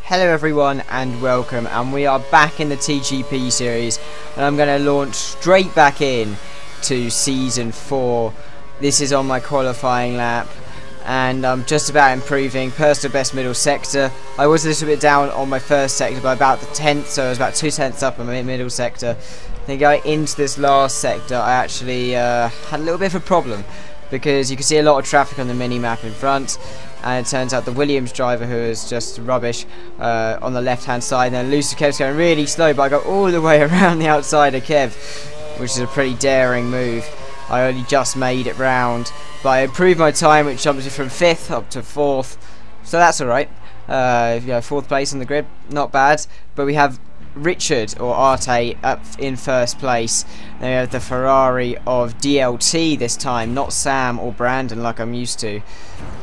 Hello everyone and welcome, and we are back in the TGP series, and I'm going to launch straight back in to season 4. This is on my qualifying lap and I'm just about improving. Personal best middle sector. I was a little bit down on my first sector by about the 10th, so I was about 2/10 up on my middle sector. Then going into this last sector I actually had a little bit of a problem, because you can see a lot of traffic on the mini-map in front, and it turns out the Williams driver, who is just rubbish, on the left hand side, and then Lucy Kev's going really slow, but I got all the way around the outside of Kev, which is a pretty daring move. I only just made it round, but I improved my time, which jumps me from 5th up to 4th, so that's alright. 4th place on the grid, not bad. But we have Richard, or Arte, up in 1st place. Then we have the Ferrari of DLT this time, not Sam or Brandon like I'm used to,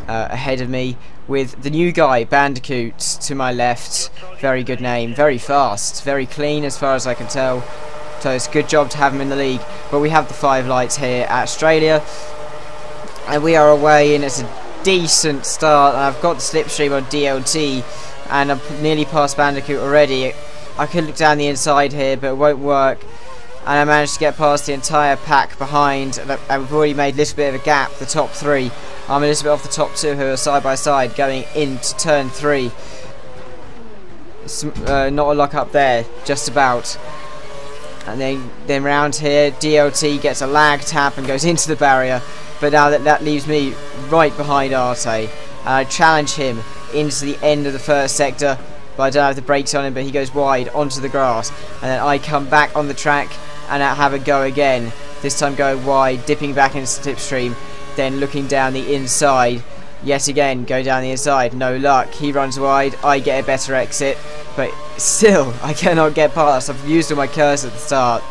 ahead of me, with the new guy, Bandicoot, to my left. Very good name, very fast, very clean as far as I can tell. So it's a good job to have him in the league. But we have the 5 lights here at Australia, and we are away, and it's a decent start. And I've got the slipstream on DLT, and I've nearly passed Bandicoot already. I could look down the inside here, but it won't work. And I managed to get past the entire pack behind, and we've already made a little bit of a gap, the top 3. I'm a little bit off the top 2 who are side by side going into turn 3. Not a lock up there, just about. And then round here, DLT gets a lag tap and goes into the barrier. But now that leaves me right behind Arte. And I challenge him into the end of the first sector, but I don't have the brakes on him, but he goes wide onto the grass. And then I come back on the track and I have a go again. This time going wide, dipping back into slipstream, then looking down the inside. Yet again, go down the inside, no luck. He runs wide, I get a better exit, but still, I cannot get past. I've used all my curves at the start,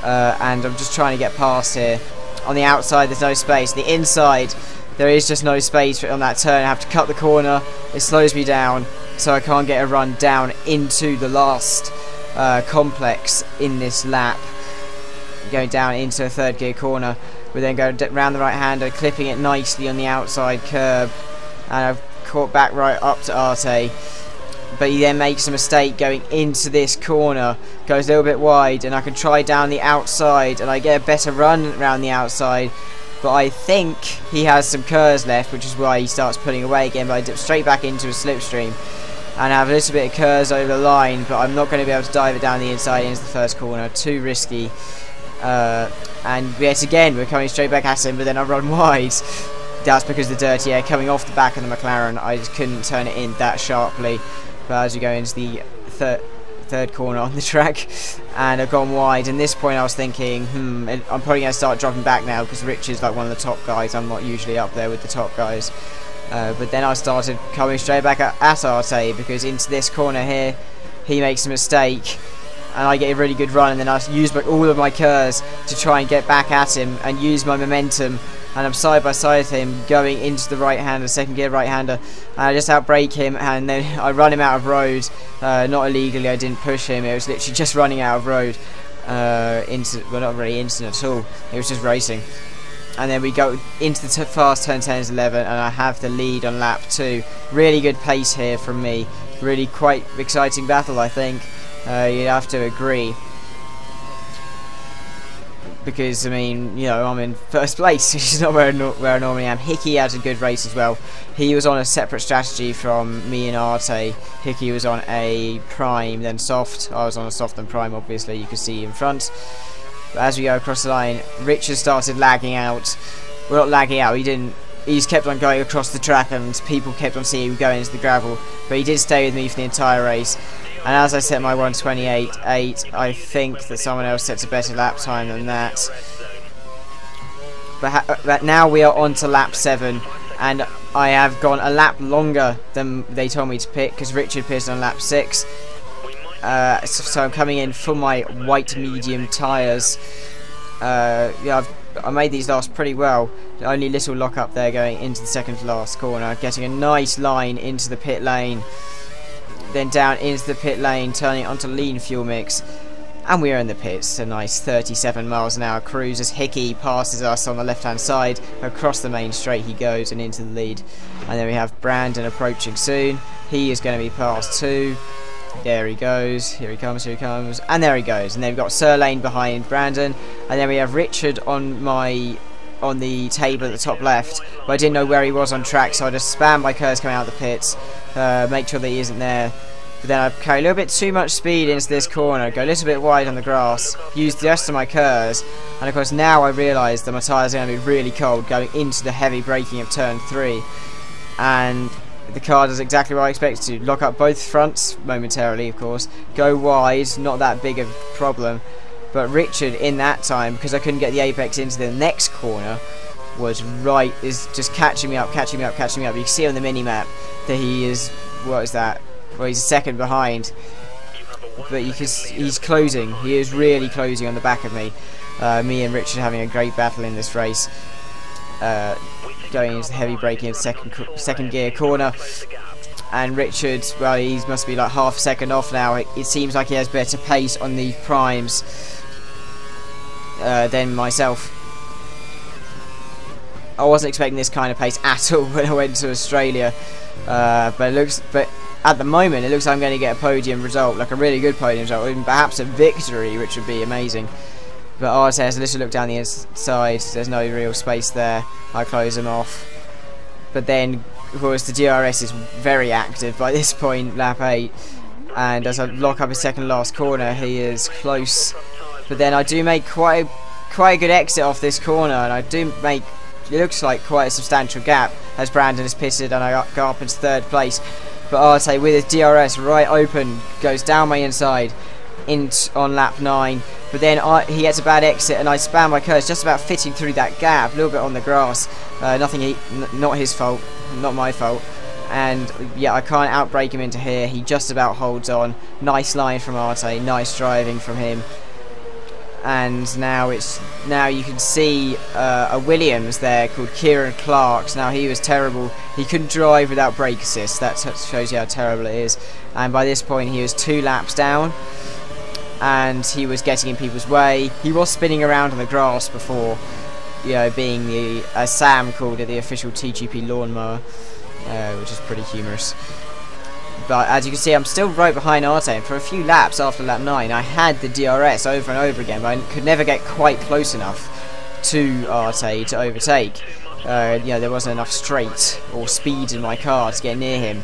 and I'm just trying to get past here. On the outside, there's no space. The inside, there is just no space on that turn. I have to cut the corner. It slows me down, so I can't get a run down into the last complex in this lap. Going down into a 3rd gear corner. We then go round the right-hander, clipping it nicely on the outside curb, and I've caught back right up to Arte. But he then makes a mistake going into this corner, goes a little bit wide, and I can try down the outside, and I get a better run around the outside. But I think he has some curves left, which is why he starts pulling away again. But I dip straight back into a slipstream and have a little bit of curves over the line, but I'm not going to be able to dive it down the inside into the first corner. Too risky. And yet again, we're coming straight back at him, but then I run wide. That's because of the dirty air coming off the back of the McLaren. I just couldn't turn it in that sharply. But as we go into the third corner on the track, and I've gone wide, and this point I was thinking, I'm probably going to start dropping back now, because Rich is like one of the top guys. I'm not usually up there with the top guys. But then I started coming straight back at Arte, because into this corner here, he makes a mistake, and I get a really good run, and then I use all of my curves to try and get back at him and use my momentum, and I'm side by side with him going into the right-hander, 2nd gear right-hander, and I just outbrake him, and then I run him out of road. Not illegally, I didn't push him, it was literally just running out of road. Well, not really instant at all, it was just racing. And then we go into the fast turn 10s 11, and I have the lead on lap 2. Really good pace here from me, really quite exciting battle, I think. You'd have to agree, because I mean, you know, I'm in 1st place, which is not where I normally am. Hickey had a good race as well. He was on a separate strategy from me and Arte. Hickey was on a prime, then soft. I was on a soft and prime, obviously, you can see in front. But as we go across the line, Richard started lagging out. Well, not lagging out, he just kept on going across the track, and people kept on seeing him going into the gravel. But he did stay with me for the entire race. And as I set my 1:28.8, I think that someone else sets a better lap time than that. But now we are on to lap 7, and I have gone a lap longer than they told me to pick, because Richard pitted on lap 6. So I'm coming in for my white medium tyres. Yeah, I made these last pretty well. Only little lock up there going into the 2nd to last corner, getting a nice line into the pit lane. Then down into the pit lane, turning onto lean fuel mix, and we are in the pits. A nice 37 miles an hour cruise as Hickey passes us on the left hand side. Across the main straight he goes and into the lead. And then we have Brandon approaching soon. He is going to be passed too. There he goes, here he comes, and there he goes. And then we've got Sir Lane behind Brandon, and then we have Richard on the table at the top left, but I didn't know where he was on track, so I just spam my curves coming out of the pits, make sure that he isn't there. But then I carry a little bit too much speed into this corner, go a little bit wide on the grass, use the rest of my curves, and of course now I realise that my tyres are going to be really cold going into the heavy braking of turn 3, and the car does exactly what I expected to. Lock up both fronts momentarily, of course. Go wide, not that big of a problem. But Richard, in that time, because I couldn't get the apex into the next corner, is just catching me up. You can see on the mini-map that he is, what is that? Well, he's a second behind. But he's closing. He is really closing on the back of me. Me and Richard having a great battle in this race. Going into the heavy braking in second gear corner, and Richard, well, he must be like half a second off now. It seems like he has better pace on the primes than myself. I wasn't expecting this kind of pace at all when I went to Australia, but at the moment it looks like I'm going to get a podium result, like a really good podium result, even perhaps a victory, which would be amazing. But Arte has a little look down the inside, there's no real space there. I close him off. But then, of course, the DRS is very active by this point, lap 8. And as I lock up his second last corner, he is close. But then I do make quite a good exit off this corner, and I do make, it looks like, quite a substantial gap as Brandon is pitted and I go up into third place. But Arte, with his DRS right open, goes down my inside on lap 9. But then he gets a bad exit and I spam my curves, just about fitting through that gap, a little bit on the grass. Not his fault, not my fault. And yeah, I can't outbrake him into here. He just about holds on. Nice line from Arte, nice driving from him. And now you can see a Williams there called Kieran Clark. Now he was terrible. He couldn't drive without brake assist. That shows you how terrible it is. And by this point he was 2 laps down. And he was getting in people's way. He was spinning around on the grass before, you know, being the, as Sam called it, the official TGP lawnmower, which is pretty humorous. But as you can see, I'm still right behind Arte, and for a few laps after lap 9, I had the DRS over and over again, but I could never get quite close enough to Arte to overtake. You know, there wasn't enough straight or speed in my car to get near him.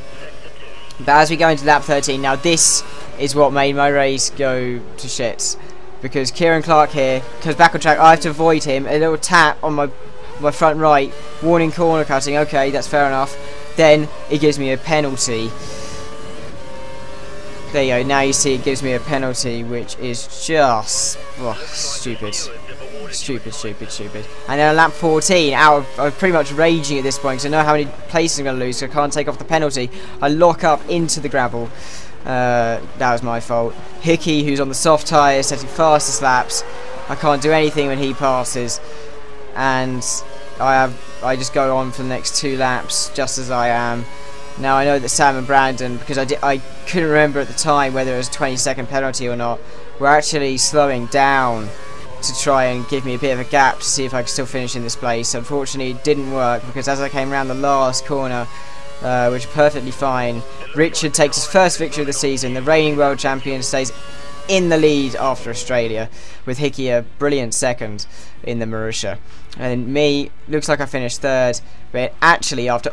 But as we go into lap 13, now this is what made my race go to shit, because Kieran Clark here comes back on track. I have to avoid him. A little tap on my front right, warning corner cutting. Okay, that's fair enough. Then it gives me a penalty. There you go. Now you see it gives me a penalty, which is just stupid. And then on lap 14, I'm pretty much raging at this point because I know how many places I'm going to lose, so I can't take off the penalty. I lock up into the gravel. That was my fault. Hickey, who's on the soft tyres, setting fastest laps. I can't do anything when he passes, and I just go on for the next 2 laps just as I am. Now I know that Sam and Brandon, because I couldn't remember at the time whether it was a 20-second penalty or not, were actually slowing down to try and give me a bit of a gap to see if I could still finish in this place. Unfortunately it didn't work, because as I came around the last corner, which is perfectly fine, Richard takes his first victory of the season. The reigning world champion stays in the lead after Australia, with Hickey a brilliant second in the Marussia. And me, looks like I finished 3rd, but actually after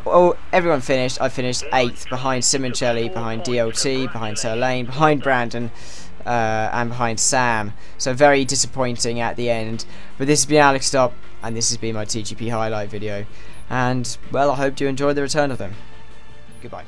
everyone finished, I finished 8th behind Simoncelli, behind DLT, behind Sir Lane, behind Brandon, and behind Sam. So very disappointing at the end. But this has been Alex Stop, and this has been my TGP highlight video. And well, I hope you enjoyed the return of them. Goodbye.